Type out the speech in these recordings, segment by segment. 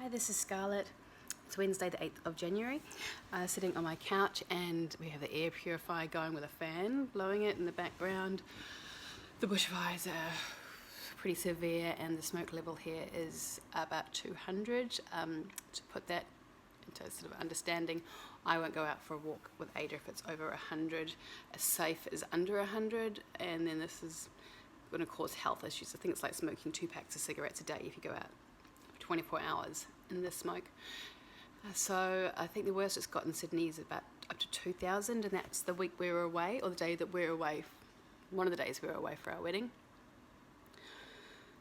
Hi, this is Scarlett. It's Wednesday the 8th of January. Sitting on my couch and we have the air purifier going with a fan blowing it in the background. The bushfires are pretty severe and the smoke level here is about 200. To put that into sort of understanding, I won't go out for a walk with Ada if it's over 100. A safe is under 100, and then this is going to cause health issues. I think it's like smoking 2 packs of cigarettes a day if you go out 24 hours in the smoke. So I think the worst it's got in Sydney is about up to 2,000, and that's the week we were away, or the day that we're away, one of the days we were away for our wedding.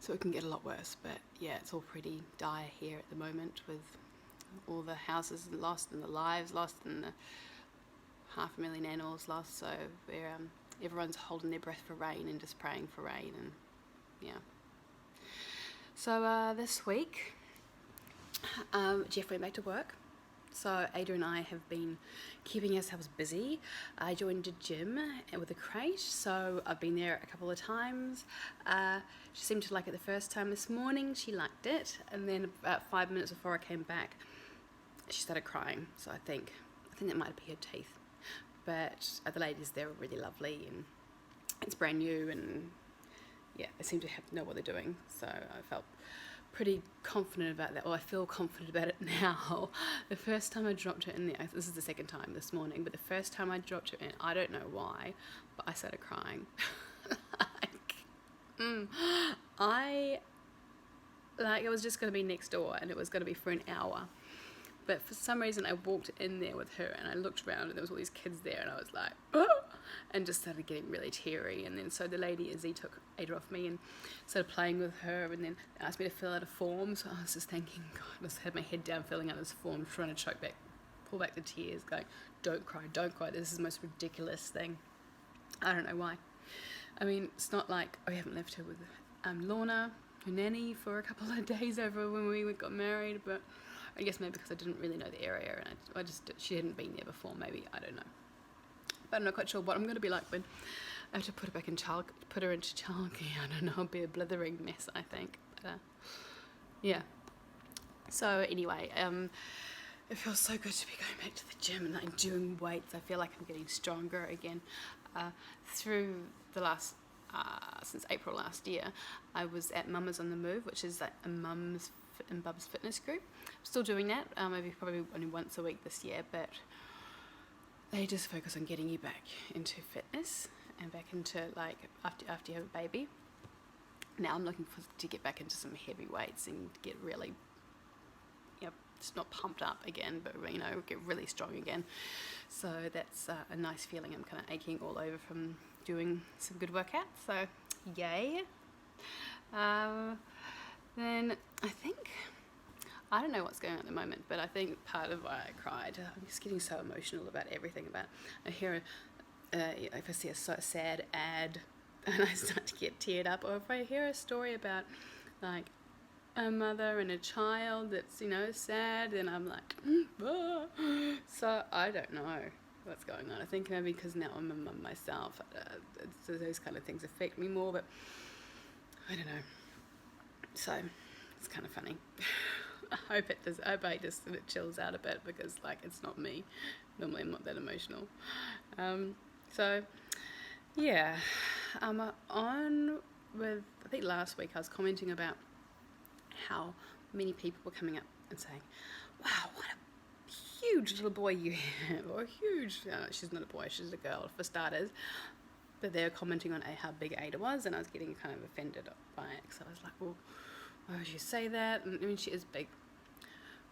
So it can get a lot worse, but yeah, it's all pretty dire here at the moment, with all the houses lost and the lives lost and the 500,000 animals lost. So we're everyone's holding their breath for rain and just praying for rain, and yeah. So this week, Jeff went back to work. So Ada and I have been keeping ourselves busy. I joined a gym with a Creche, so I've been there a couple of times. She seemed to like it the first time this morning. She liked it, and then about 5 minutes before I came back, she started crying. So I think that might be her teeth. But the ladies there are really lovely, and it's brand new, and yeah, they seem to know what they're doing. So I felt pretty confident about that. Well, I feel confident about it now. The first time I dropped her in there, this is the second time this morning, but the first time I dropped her in, I don't know why, but I started crying. It was just going to be next door, and it was going to be for an hour. But for some reason, I walked in there with her, and I looked around, and there was all these kids there, and I was like, oh! And just started getting really teary. And then so the lady Izzy took Ada off me and started playing with her, and then asked me to fill out a form. So I was just thinking, God, I just had my head down filling out this form, trying to pull back the tears, going, don't cry, this is the most ridiculous thing. I don't know why. I mean, it's not like we haven't left her with Lorna, her nanny, for a couple of days over when we got married, but I guess maybe because I didn't really know the area, and she hadn't been there before, maybe, I don't know. But I'm not quite sure what I'm going to be like when I have to put her into childcare. I don't know, it'll be a blithering mess, I think. But, yeah. So anyway, it feels so good to be going back to the gym and like doing weights. I feel like I'm getting stronger again. Through the last, since April last year, I was at Mamas on the Move, which is like a mums and bubs fitness group. I'm still doing that, maybe probably only once a week this year, but they just focus on getting you back into fitness and back into like after you have a baby. Now I'm looking to get back into some heavy weights and get really, just not pumped up again, but get really strong again. So that's a nice feeling. I'm kind of aching all over from doing some good workouts. So yay. Then I don't know what's going on at the moment, but I think part of why I cried, I'm just getting so emotional about everything. I hear, if I see a sad ad and I start to get teared up, or if I hear a story about like a mother and a child that's, sad, then I'm like, ah. So I don't know what's going on. I think maybe because now I'm a mum myself, so those kind of things affect me more, but I don't know. So it's kind of funny. I hope it does. I hope it chills out a bit, because it's not me. Normally I'm not that emotional. So yeah, on with, I think last week I was commenting about how many people were coming up and saying, wow, what a huge little boy you have, or huge, she's not a boy, she's a girl for starters. But they were commenting on how big Ada was, and I was getting kind of offended by it, because I was like, well, why would you say that? And I mean, she is big.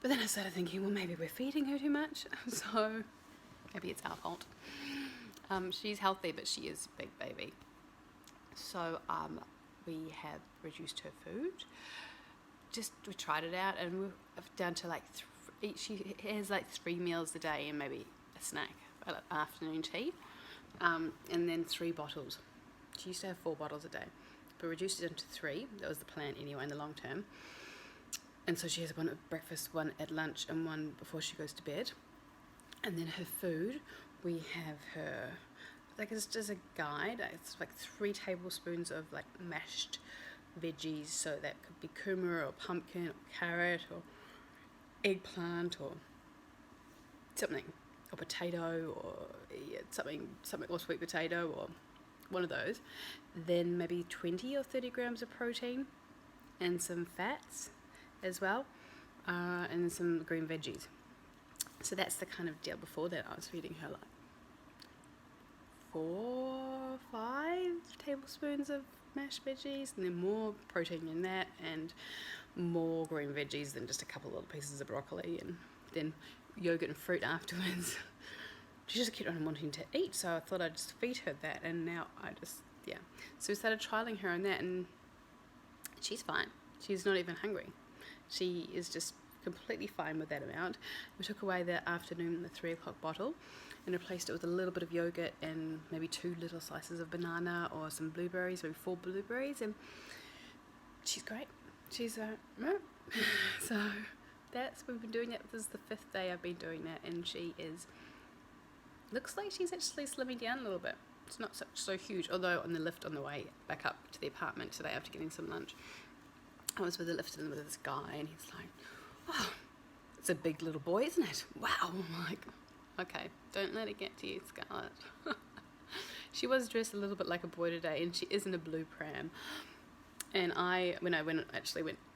But then I started thinking, well, maybe we're feeding her too much, so maybe it's our fault. She's healthy, but she is a big baby. So we have reduced her food. We tried it out, and we're down to she has 3 meals a day and maybe a snack, afternoon tea, and then 3 bottles. She used to have 4 bottles a day, but reduced it into 3. That was the plan anyway in the long term. And so she has one at breakfast, one at lunch, and one before she goes to bed. And then her food, we have her, it's just a guide. It's 3 tablespoons of mashed veggies. So that could be kumara or pumpkin or carrot or eggplant or something, or potato, or something or sweet potato, or one of those, then maybe 20 or 30 grams of protein and some fats as well, and some green veggies. So that's the kind of deal. Before that, I was feeding her like 4, 5 tablespoons of mashed veggies, and then more protein in that, and more green veggies than just a couple of little pieces of broccoli, and then yogurt and fruit afterwards. She just kept on wanting to eat, so I thought I'd just feed her that, and now so we started trialing her on that, and she's fine. She's not even hungry. She is just completely fine with that amount. We took away that afternoon the 3 o'clock bottle and replaced it with a little bit of yogurt and maybe 2 little slices of banana or some blueberries, maybe 4 blueberries, and she's great. She's so we've been doing it. This is the 5th day I've been doing that, and she looks like she's actually slimming down a little bit. It's not so huge, although on the lift on the way back up to the apartment today after getting some lunch, I was with the lift with this guy, and he's like, "Oh, it's a big little boy, isn't it? Wow." I'm like, okay, don't let it get to you, Scarlett. She was dressed a little bit like a boy today, and she is in a blue pram. And when I went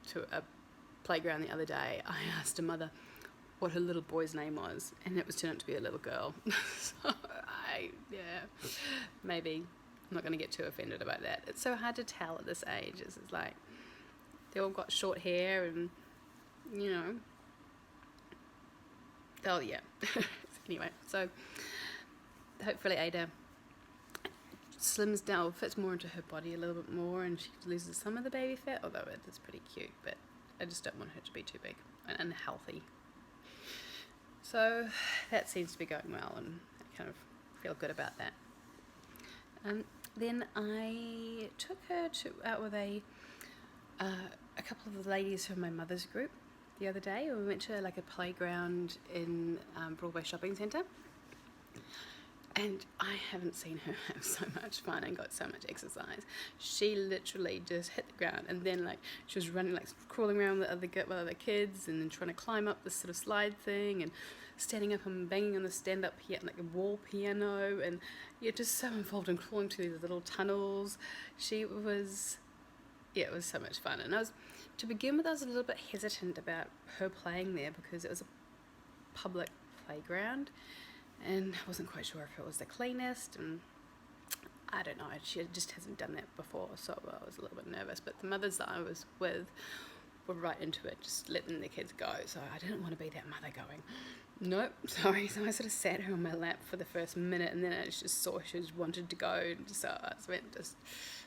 to a playground the other day, I asked her mother what her little boy's name was, and it was turned out to be a little girl. So maybe I'm not going to get too offended about that. It's so hard to tell at this age. It's like they all got short hair, and anyway, so hopefully Ada slims down, fits more into her body a little bit more, and she loses some of the baby fat, although it is pretty cute, but I just don't want her to be too big and unhealthy. So that seems to be going well, and I kind of feel good about that. Then I took her out with a couple of the ladies from my mother's group the other day. We went to like a playground in Broadway Shopping Centre, and I haven't seen her have so much fun and got so much exercise. She literally just hit the ground, and then like she was running, like crawling around with other kids, and then trying to climb up this sort of slide thing, and standing up and banging on the stand-up piano, like a wall piano, and just so involved in crawling to these little tunnels. It was so much fun. And to begin with, I was a little bit hesitant about her playing there because it was a public playground, and I wasn't quite sure if it was the cleanest, and I don't know, she just hasn't done that before, so I was a little bit nervous. But the mothers that I was with were right into it, just letting the kids go, so I didn't want to be that mother going, nope, sorry. So I sort of sat her on my lap for the first minute, and then I just saw she wanted to go, so I went, just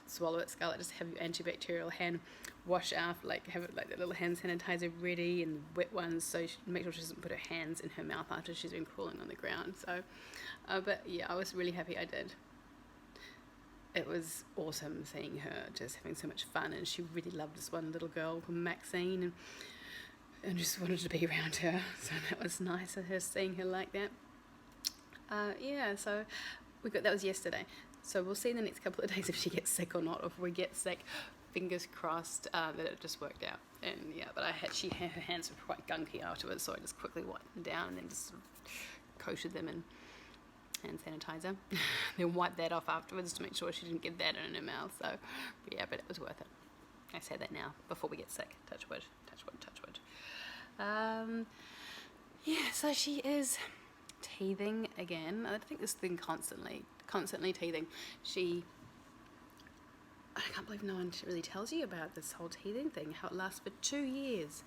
swallow it, Scarlett, just have your antibacterial hand wash out, have it like the little hand sanitizer ready, and wet ones, so make sure she doesn't put her hands in her mouth after she's been crawling on the ground. So but yeah, I was really happy I did. It was awesome seeing her just having so much fun, and she really loved this one little girl called Maxine, and just wanted to be around her, so that was nice of her, seeing her like that. So that was yesterday, so we'll see in the next couple of days if she gets sick or not. If we get sick, fingers crossed that it just worked out. And but her hands were quite gunky afterwards, so I just quickly wiped them down and then just sort of coated them in hand sanitizer, then wiped that off afterwards to make sure she didn't get that in her mouth. So but it was worth it. I say that now before we get sick. Touch wood, touch wood, touch wood. So she is teething again. I think this thing constantly teething. I can't believe no one really tells you about this whole teething thing, how it lasts for 2 years.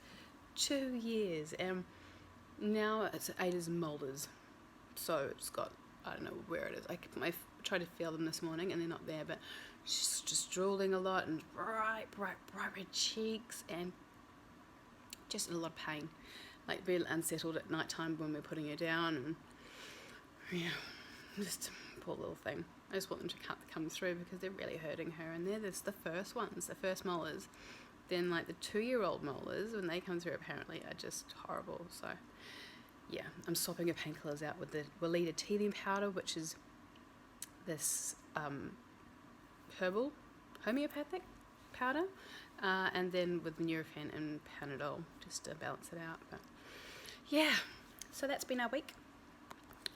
2 years. And now it's Ada's molders. So it's got, I don't know where it is. I tried to feel them this morning and they're not there, but she's just drooling a lot and bright red cheeks and just in a lot of pain. Like really unsettled at night time when we're putting her down, and just poor little thing. I just want them to come through because they're really hurting her, and there's the first ones, the first molars. Then like the 2-year-old molars, when they come through apparently are just horrible. So I'm swapping her painkillers out with the Weleda teething powder, which is this herbal homeopathic powder. and then with Nurofen and Panadol just to balance it out. But yeah, so that's been our week.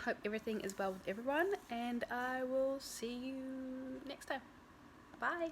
Hope everything is well with everyone, and I will see you next time. Bye.